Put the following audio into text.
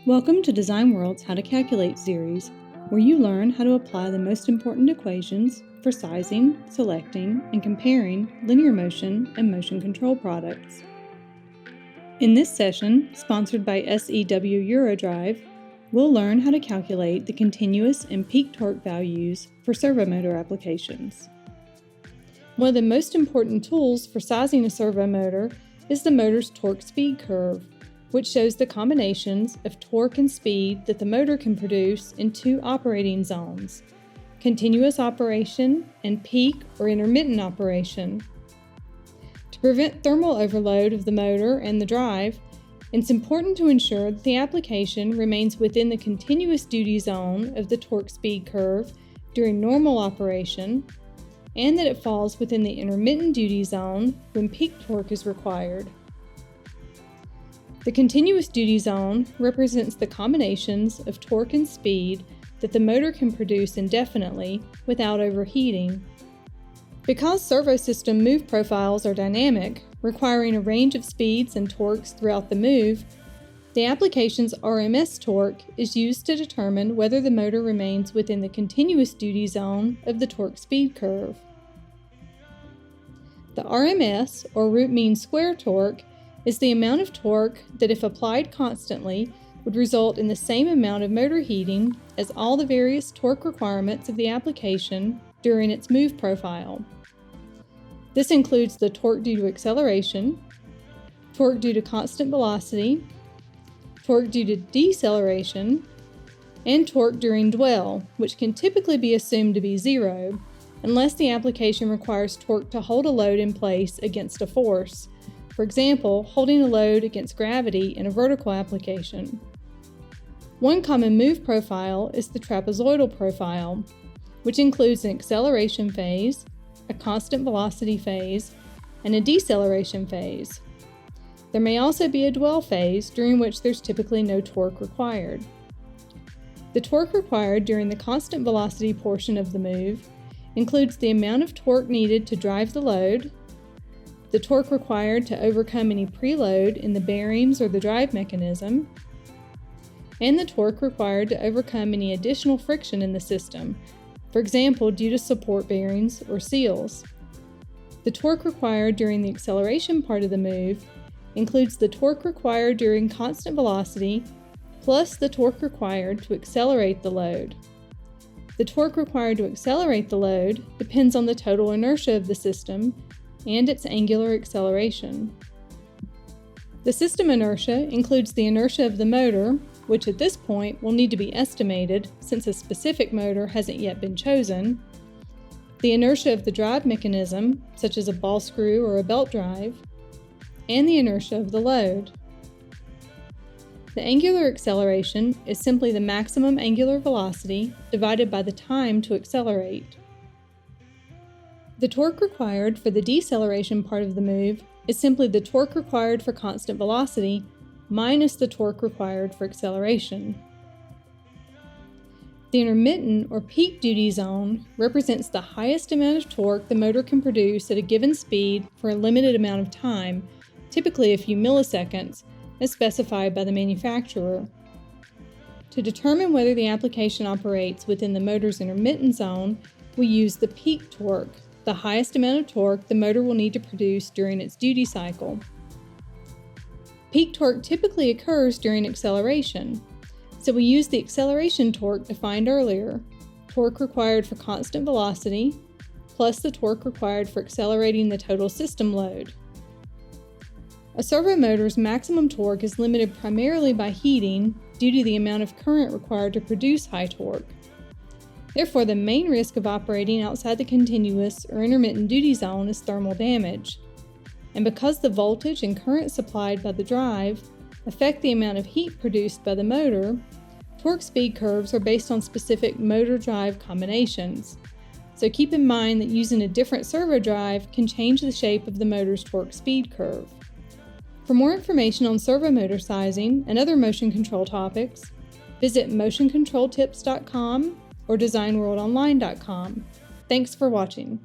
Welcome to Design World's How to Calculate series, where you learn how to apply the most important equations for sizing, selecting, and comparing linear motion and motion control products. In this session, sponsored by SEW Eurodrive, we'll learn how to calculate the continuous and peak torque values for servomotor applications. One of the most important tools for sizing a servomotor is the motor's torque speed curve, which shows the combinations of torque and speed that the motor can produce in two operating zones, continuous operation and peak or intermittent operation. To prevent thermal overload of the motor and the drive, it's important to ensure that the application remains within the continuous duty zone of the torque speed curve during normal operation, and that it falls within the intermittent duty zone when peak torque is required. The continuous duty zone represents the combinations of torque and speed that the motor can produce indefinitely without overheating. Because servo system move profiles are dynamic, requiring a range of speeds and torques throughout the move, the application's RMS torque is used to determine whether the motor remains within the continuous duty zone of the torque speed curve. The RMS, or root mean square torque, is the amount of torque that, if applied constantly, would result in the same amount of motor heating as all the various torque requirements of the application during its move profile. This includes the torque due to acceleration, torque due to constant velocity, torque due to deceleration, and torque during dwell, which can typically be assumed to be zero, unless the application requires torque to hold a load in place against a force. For example, holding a load against gravity in a vertical application. One common move profile is the trapezoidal profile, which includes an acceleration phase, a constant velocity phase, and a deceleration phase. There may also be a dwell phase during which there's typically no torque required. The torque required during the constant velocity portion of the move includes the amount of torque needed to drive the load, the torque required to overcome any preload in the bearings or the drive mechanism, and the torque required to overcome any additional friction in the system, for example, due to support bearings or seals. The torque required during the acceleration part of the move includes the torque required during constant velocity plus the torque required to accelerate the load. The torque required to accelerate the load depends on the total inertia of the system and its angular acceleration. The system inertia includes the inertia of the motor, which at this point will need to be estimated since a specific motor hasn't yet been chosen, the inertia of the drive mechanism, such as a ball screw or a belt drive, and the inertia of the load. The angular acceleration is simply the maximum angular velocity divided by the time to accelerate. The torque required for the deceleration part of the move is simply the torque required for constant velocity minus the torque required for acceleration. The intermittent or peak duty zone represents the highest amount of torque the motor can produce at a given speed for a limited amount of time, typically a few milliseconds, as specified by the manufacturer. To determine whether the application operates within the motor's intermittent zone, we use the peak torque, the highest amount of torque the motor will need to produce during its duty cycle. Peak torque typically occurs during acceleration, so we use the acceleration torque defined earlier, torque required for constant velocity, plus the torque required for accelerating the total system load. A servomotor's maximum torque is limited primarily by heating due to the amount of current required to produce high torque. Therefore, the main risk of operating outside the continuous or intermittent duty zone is thermal damage. And because the voltage and current supplied by the drive affect the amount of heat produced by the motor, torque speed curves are based on specific motor-drive combinations. So keep in mind that using a different servo drive can change the shape of the motor's torque speed curve. For more information on servomotor sizing and other motion control topics, visit motioncontroltips.com or designworldonline.com. Thanks for watching.